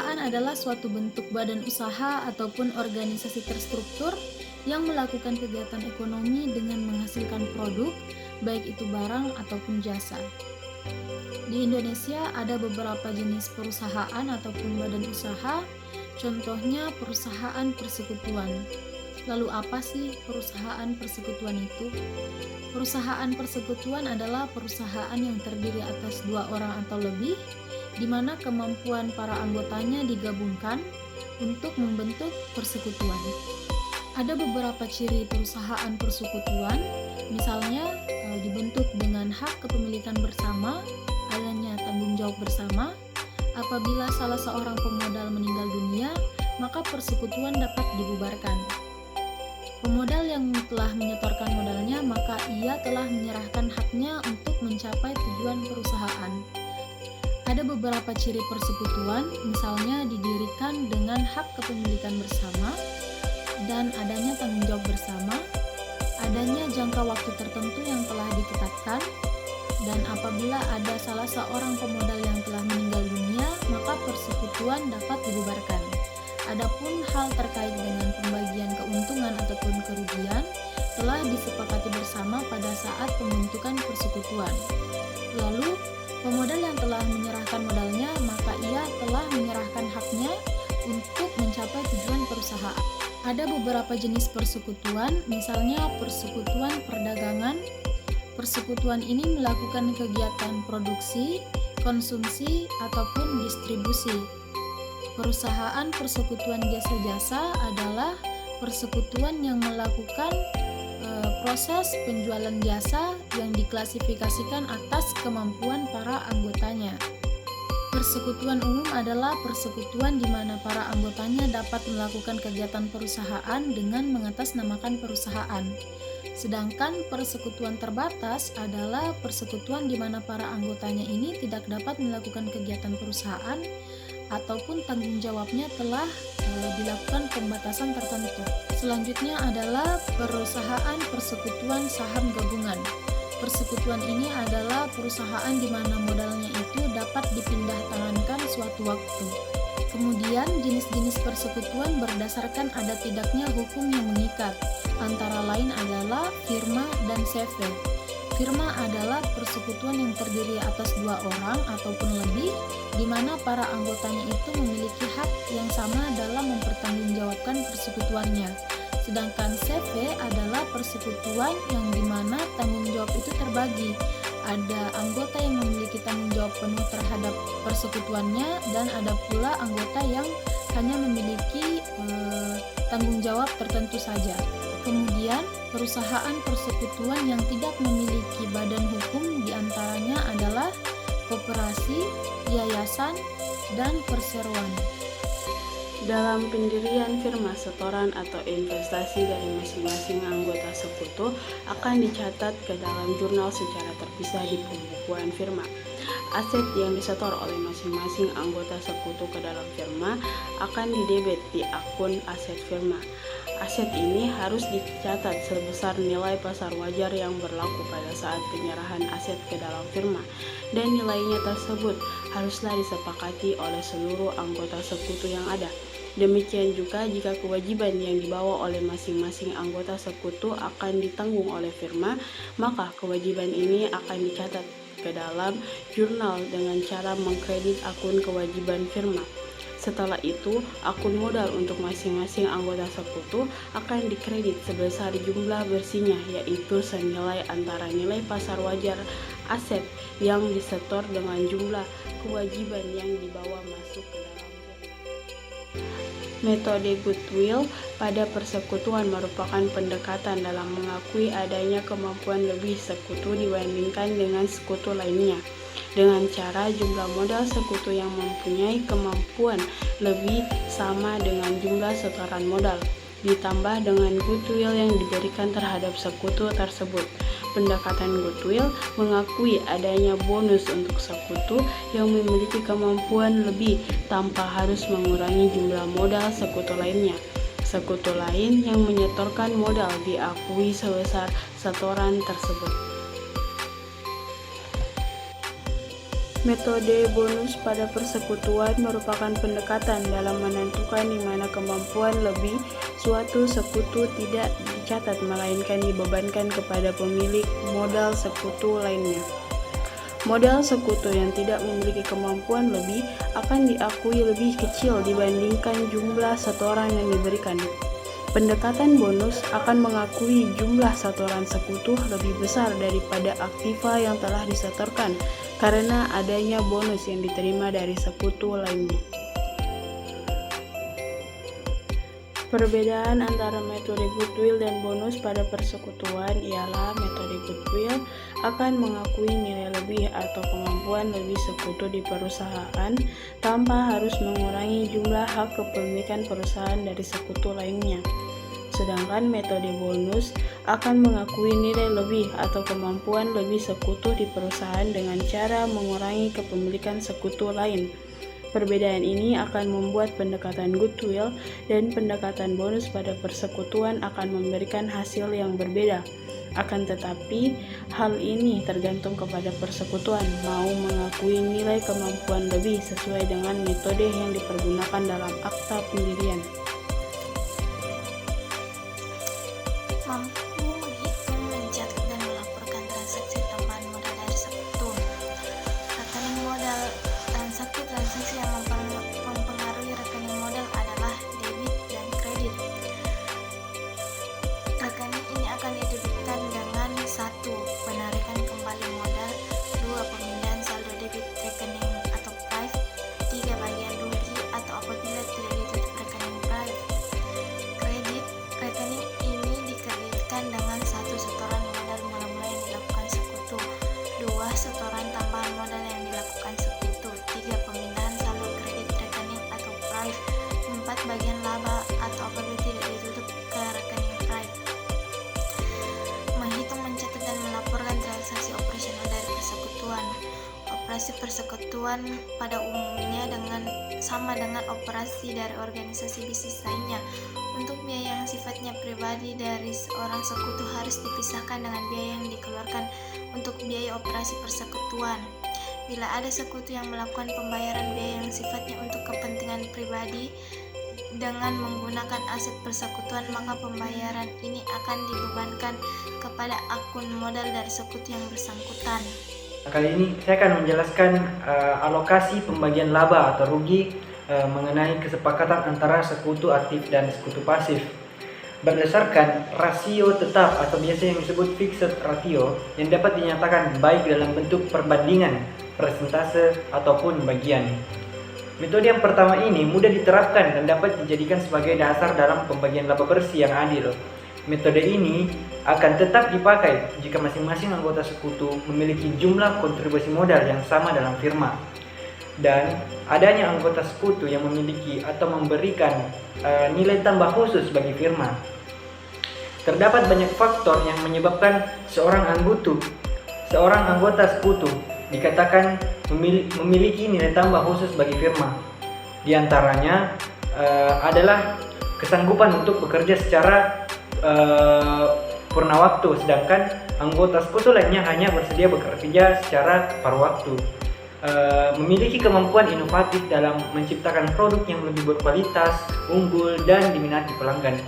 Perusahaan adalah suatu bentuk badan usaha ataupun organisasi terstruktur yang melakukan kegiatan ekonomi dengan menghasilkan produk, baik itu barang ataupun jasa. Di Indonesia ada beberapa jenis perusahaan ataupun badan usaha, contohnya perusahaan persekutuan. Lalu apa sih perusahaan persekutuan itu? Perusahaan persekutuan adalah perusahaan yang terdiri atas 2 orang atau lebih, di mana kemampuan para anggotanya digabungkan untuk membentuk persekutuan. Ada beberapa ciri perusahaan persekutuan, misalnya dibentuk dengan hak kepemilikan bersama, adanya tanggung jawab bersama. Apabila salah seorang pemodal meninggal dunia, maka persekutuan dapat dibubarkan. Pemodal yang telah menyetorkan modalnya, maka ia telah menyerahkan haknya untuk mencapai tujuan perusahaan. Ada beberapa ciri persekutuan, misalnya didirikan dengan hak kepemilikan bersama, dan adanya tanggung jawab bersama, adanya jangka waktu tertentu yang telah ditetapkan, dan apabila ada salah seorang pemodal yang telah meninggal dunia, maka persekutuan dapat dibubarkan. Adapun hal terkait dengan pembagian keuntungan ataupun kerugian telah disepakati bersama pada saat pembentukan persekutuan. Lalu, pemodal yang telah menyerahkan modalnya, maka ia telah menyerahkan haknya untuk mencapai tujuan perusahaan. Ada beberapa jenis persekutuan, misalnya persekutuan perdagangan. Persekutuan ini melakukan kegiatan produksi, konsumsi, ataupun distribusi. Perusahaan persekutuan jasa-jasa adalah persekutuan yang melakukan proses penjualan jasa yang diklasifikasikan atas kemampuan para anggotanya. Persekutuan umum adalah persekutuan di mana para anggotanya dapat melakukan kegiatan perusahaan dengan mengatasnamakan perusahaan. Sedangkan persekutuan terbatas adalah persekutuan di mana para anggotanya ini tidak dapat melakukan kegiatan perusahaan ataupun tanggung jawabnya telah dilakukan pembatasan tertentu. Selanjutnya adalah perusahaan persekutuan saham gabungan. Persekutuan ini adalah perusahaan di mana modalnya itu dapat dipindah tangankan suatu waktu. Kemudian jenis-jenis persekutuan berdasarkan ada tidaknya hukum yang mengikat, antara lain adalah firma dan CV. Firma adalah persekutuan yang terdiri atas 2 orang ataupun lebih, di mana para anggotanya itu memiliki hak yang sama dalam mempertanggungjawabkan persekutuannya. Sedangkan CV adalah persekutuan yang di mana tanggung jawab itu terbagi. Ada anggota yang memiliki tanggung jawab penuh terhadap persekutuannya, dan ada pula anggota yang hanya memiliki tanggung jawab tertentu saja. Kemudian, perusahaan persekutuan yang tidak memiliki badan hukum diantaranya adalah koperasi, yayasan, dan perseroan. Dalam pendirian firma, setoran atau investasi dari masing-masing anggota sekutu akan dicatat ke dalam jurnal secara terpisah di pembukuan firma. Aset yang disetor oleh masing-masing anggota sekutu ke dalam firma akan didebit di akun aset firma. Aset ini harus dicatat sebesar nilai pasar wajar yang berlaku pada saat penyerahan aset ke dalam firma, dan nilainya tersebut haruslah disepakati oleh seluruh anggota sekutu yang ada. Demikian juga jika kewajiban yang dibawa oleh masing-masing anggota sekutu akan ditanggung oleh firma, maka kewajiban ini akan dicatat ke dalam jurnal dengan cara mengkredit akun kewajiban firma. Setelah itu, akun modal untuk masing-masing anggota sekutu akan dikredit sebesar jumlah bersihnya, yaitu senilai antara nilai pasar wajar aset yang disetor dengan jumlah kewajiban yang dibawa masuk ke dalam. Metode goodwill pada persekutuan merupakan pendekatan dalam mengakui adanya kemampuan lebih sekutu dibandingkan dengan sekutu lainnya, dengan cara jumlah modal sekutu yang mempunyai kemampuan lebih sama dengan jumlah setoran modal, ditambah dengan goodwill yang diberikan terhadap sekutu tersebut. Pendekatan goodwill mengakui adanya bonus untuk sekutu yang memiliki kemampuan lebih tanpa harus mengurangi jumlah modal sekutu lainnya. Sekutu lain yang menyetorkan modal diakui sebesar setoran tersebut. Metode bonus pada persekutuan merupakan pendekatan dalam menentukan di mana kemampuan lebih suatu sekutu tidak dicatat melainkan dibebankan kepada pemilik modal sekutu lainnya. Modal sekutu yang tidak memiliki kemampuan lebih akan diakui lebih kecil dibandingkan jumlah setoran yang diberikan. Pendekatan bonus akan mengakui jumlah setoran sekutu lebih besar daripada aktiva yang telah disetorkan karena adanya bonus yang diterima dari sekutu lainnya. Perbedaan antara metode goodwill dan bonus pada persekutuan ialah metode goodwill akan mengakui nilai lebih atau kemampuan lebih sekutu di perusahaan tanpa harus mengurangi jumlah hak kepemilikan perusahaan dari sekutu lainnya. Sedangkan metode bonus akan mengakui nilai lebih atau kemampuan lebih sekutu di perusahaan dengan cara mengurangi kepemilikan sekutu lain. Perbedaan ini akan membuat pendekatan goodwill dan pendekatan bonus pada persekutuan akan memberikan hasil yang berbeda. Akan tetapi, hal ini tergantung kepada persekutuan mau mengakui nilai kemampuan lebih sesuai dengan metode yang dipergunakan dalam akta pendirian. Mampu menghitung, mencatat, dan melaporkan transaksi tambahan modal dari sekutu. Rekening modal transaksi yang mempengaruhi rekening modal adalah debit dan kredit. Rekening ini akan didebitkan dengan 1. Penarikan kembali modal, 2. Pemindahan saldo debit rekening atau prive, 3. Bagian rugi atau apabila tidak ditutup rekening prive. Kredit, rekening ini dikreditkan dengan 1. Setoran modal mula-mula yang dilakukan sekutu, 2. Setoran tambahan modal yang dilakukan sekutu, 3. Pemindahan saldo kredit rekening atau prive, 4. Bagian laba atau apabila tidak ditutup ke rekening prive. Menghitung, mencatat, dan melaporkan transaksi operasional dari persekutuan. Operasi persekutuan pada umumnya sama dengan operasi dari organisasi bisnis lainnya. Untuk biaya yang sifatnya pribadi dari seorang sekutu harus dipisahkan dengan biaya yang dikeluarkan untuk biaya operasi persekutuan. Bila ada sekutu yang melakukan pembayaran biaya yang sifatnya untuk kepentingan pribadi dengan menggunakan aset persekutuan, maka pembayaran ini akan dibebankan kepada akun modal dari sekutu yang bersangkutan. Kali ini saya akan menjelaskan alokasi pembagian laba atau rugi mengenai kesepakatan antara sekutu aktif dan sekutu pasif. Berdasarkan rasio tetap atau biasa yang disebut fixed ratio yang dapat dinyatakan baik dalam bentuk perbandingan, persentase, ataupun bagian. Metode yang pertama ini mudah diterapkan dan dapat dijadikan sebagai dasar dalam pembagian laba bersih yang adil. Metode ini akan tetap dipakai jika masing-masing anggota sekutu memiliki jumlah kontribusi modal yang sama dalam firma. Dan adanya anggota sekutu yang memiliki atau memberikan nilai tambah khusus bagi firma. Terdapat banyak faktor yang menyebabkan seorang anggota sekutu dikatakan memiliki nilai tambah khusus bagi firma. Di antaranya adalah kesanggupan untuk bekerja secara purna waktu, sedangkan anggota sekutu lainnya hanya bersedia bekerja secara paruh waktu. Memiliki kemampuan inovatif dalam menciptakan produk yang lebih berkualitas, unggul, dan diminati pelanggan.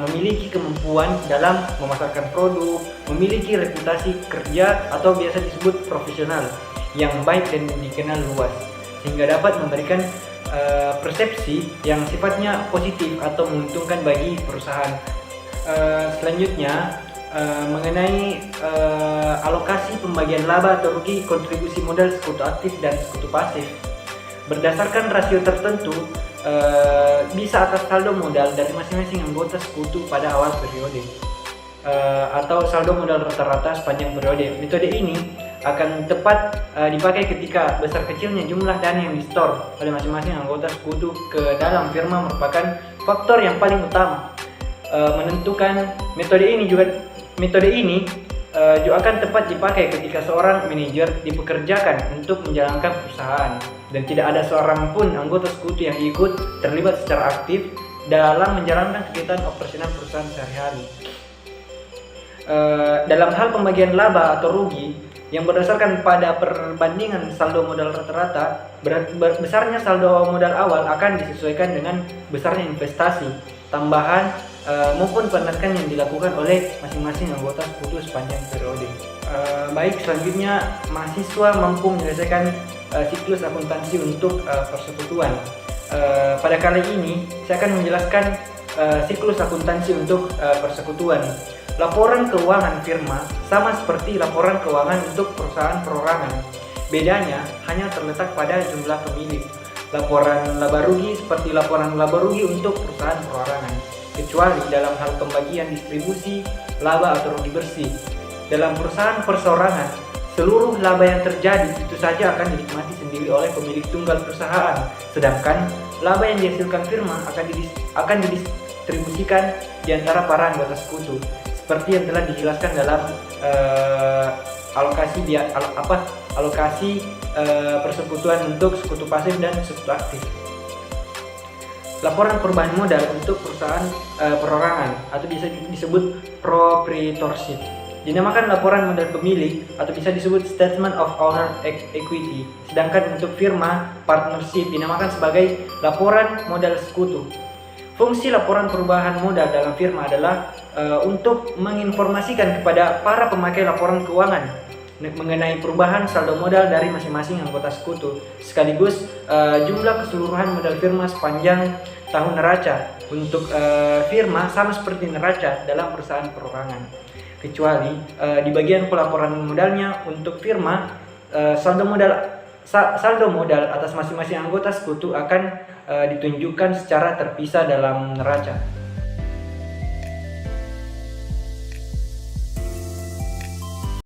Memiliki kemampuan dalam memasarkan produk, memiliki reputasi kerja atau biasa disebut profesional yang baik dan dikenal luas, sehingga dapat memberikan persepsi yang sifatnya positif atau menguntungkan bagi perusahaan. Selanjutnya mengenai alokasi pembagian laba atau rugi kontribusi modal sekutu aktif dan sekutu pasif. Berdasarkan rasio tertentu bisa atas saldo modal dari masing-masing anggota sekutu pada awal periode atau saldo modal rata-rata sepanjang periode. Metode ini akan tepat dipakai ketika besar kecilnya jumlah dana yang di-store oleh masing-masing anggota sekutu ke dalam firma merupakan faktor yang paling utama menentukan. Metode ini juga akan tepat dipakai ketika seorang manajer dipekerjakan untuk menjalankan perusahaan dan tidak ada seorang pun anggota sekutu yang ikut terlibat secara aktif dalam menjalankan kegiatan operasional perusahaan sehari-hari. Dalam hal pembagian laba atau rugi, yang berdasarkan pada perbandingan saldo modal rata-rata, besarnya saldo modal awal akan disesuaikan dengan besarnya investasi, tambahan, maupun penarikan yang dilakukan oleh masing-masing anggota sekutu sepanjang periode. Baik, selanjutnya mahasiswa mampu menyelesaikan siklus akuntansi untuk persekutuan. Pada kali ini saya akan menjelaskan siklus akuntansi untuk persekutuan. Laporan keuangan firma sama seperti laporan keuangan untuk perusahaan perorangan. Bedanya hanya terletak pada jumlah pemilik. Laporan laba rugi seperti laporan laba rugi untuk perusahaan perorangan, kecuali dalam hal pembagian distribusi laba atau rugi bersih. Dalam perusahaan perseorangan, seluruh laba yang terjadi itu saja akan dinikmati sendiri oleh pemilik tunggal perusahaan, sedangkan laba yang dihasilkan firma akan didistribusikan di antara para anggota sekutu, seperti yang telah dijelaskan dalam alokasi persekutuan untuk sekutu pasif dan sekutu aktif. Laporan perubahan modal untuk perusahaan perorangan atau bisa disebut proprietorship dinamakan laporan modal pemilik atau bisa disebut statement of owner equity, sedangkan untuk firma partnership dinamakan sebagai laporan modal sekutu. Fungsi laporan perubahan modal dalam firma adalah untuk menginformasikan kepada para pemakai laporan keuangan mengenai perubahan saldo modal dari masing-masing anggota sekutu, sekaligus jumlah keseluruhan modal firma sepanjang tahun neraca. Untuk firma sama seperti neraca dalam perusahaan perorangan, kecuali di bagian pelaporan modalnya untuk firma, saldo modal atas masing-masing anggota sekutu akan ditunjukkan secara terpisah dalam neraca.